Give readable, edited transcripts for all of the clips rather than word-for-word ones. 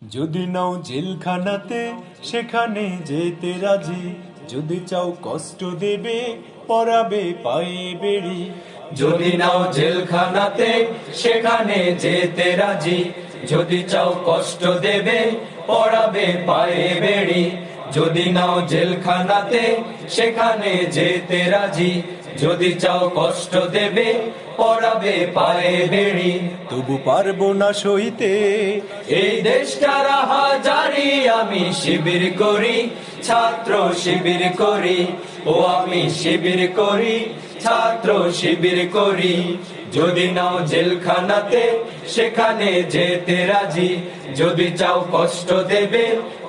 যদি নাও জেলখানাতে সেখানে যেতে রাজি, যদি চাও কষ্ট দেবে পরাবে পায়ে বেড়ি। যদি নাও জেলখানাতে সেখানে যেতে রাজি, যদি চাও কষ্ট দেবে পড়াবে পায়ে বেড়ি। যদি নাও জেলখানাতে সেখানে যেতে রাজি, যদি চাও কষ্ট দেবে পড়াবে পায়ে বেড়ি। তবু পারবো না সইতে এই দেশটার হাজারি, আমি শিবির করি, ছাত্র শিবির করি। ও আমি শিবির করি, ছাত্র শিবির করি। যদি নাও জেলখানাতে সেখানে যেতে রাজি, যদি চাও কষ্ট দেবে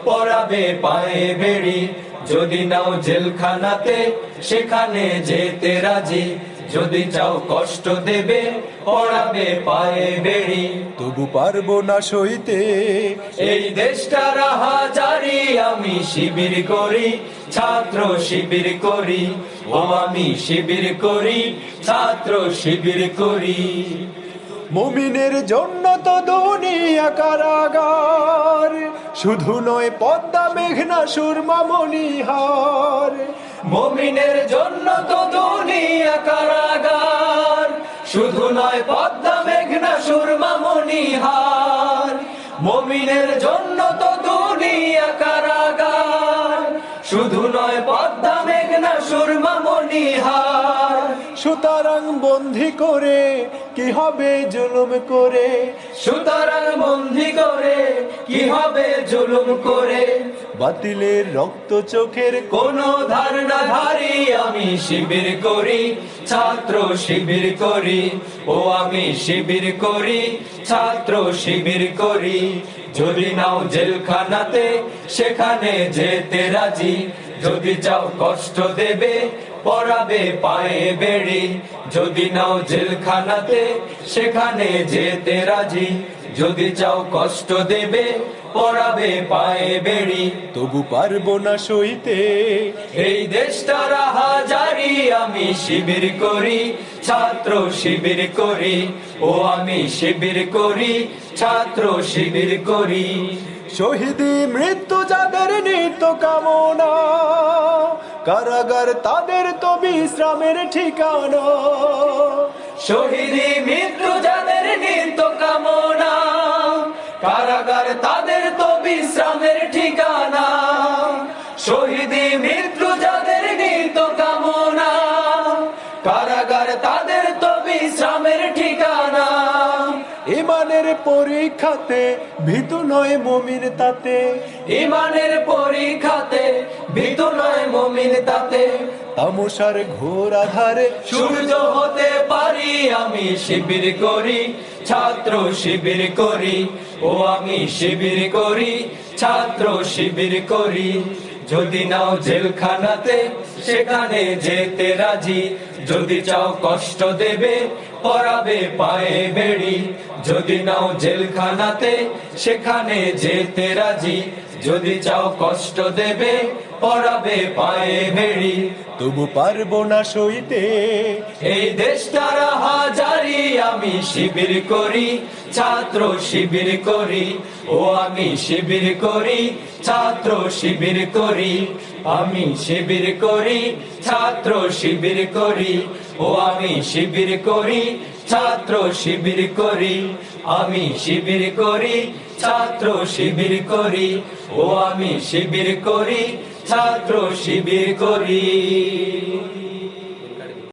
পড়াবে পায়ে বেড়ি। যদি নাও জেলখানাতে সেখানে যেতে রাজি, যদি চাও কষ্ট দেবে পড়াবে পায়ে বেড়ি। তবু পারবো না সইতে এই দেশটার হাজারি, আমি শিবির করি, ছাত্র শিবির করি। ও আমি শিবির করি, ছাত্র শিবির করি। মুমিনের জন্য তো দুনিয়া কারাগার, শুধু নয় পদ্মা মেঘনা সুরমা মণিহার। মুমিনের জন্য তো দুনিয়া কারাগার, শুধু নয় পদ্মা মেঘনা সুরমা মণিহার। মুমিনের জন্য তো দুনিয়া কারাগার, শুধু নয় পদ্মা মেঘনা সুরমা মণিহার। সুতরাং বন্দি করে কি হবে জুলুম করে, সুতরাং বন্দি করে কি হবে জুলুম করে। বাতিলের রক্ত চোখের কোন ধারণা ধারি, আমি শিবির করি, ছাত্র শিবির করি। ও আমি শিবির করি, ছাত্র শিবির করি। যদি নাও জেলখানাতে সেখানে যেতে রাজি, যদি চাও কষ্ট দেবে পড়াবে পায়ে বেড়ি। যদি নাও জেলখানাতে সেখানে যেতে রাজি, যদি চাও কষ্ট দেবে পড়াবে পায়ে বেড়ি। তবু পারবো না সইতে এই দেশটার হাজারি, আমি শিবির করি, ছাত্র শিবির করি। ও আমি শিবির করি, ছাত্র শিবির করি। শহীদি মৃত্যু যাদের নিত্য কামনা, কারাগার তাদের তো বিশ্রামের ঠিকানা। শহীদি মৃত্যু যাদের নিত্য কামনা, কারাগার তাদের তো বিশ্রামের ঠিকানা। শহীদি মৃত্যু যাদের নিত্য কামনা, কারাগার তাদের তো বিশ্রামের ঠিকানা। ইমানের পরীক্ষাতে ভীতু নয় মুমিন তাতে, ইমানের পরীক্ষাতে ভীতু নয় মুমিন তাতে। তামসার ঘোর আধারে সূর্য হতে পারি, আমি শিবির করি, ছাত্র শিবির করি। ও আমি শিবির করি, ছাত্র শিবির করি। যদি নাও জেলখানাতে সেখানে যেতে রাজি, যদি চাও কষ্ট দেবে পড়াবে পায়ে বেড়ি। যদি নাও জেলখানাতে সেখানে যেতে রাজি, যদি চাও কষ্ট দেবে পড়াবে পায়ে বেড়ি। তবু পারবো না সইতে এই দেশটার হাজারি, আমি শিবির করি, ছাত্র শিবির করি। ও আমি শিবির করি, ছাত্র শিবির করি। আমি শিবির করি, ছাত্র শিবির করি। ও আমি শিবির করি, ছাত্র শিবির করি। আমি শিবির করি, ছাত্র শিবির করি। ও আমি শিবির করি, ছাত্র শিবির করি।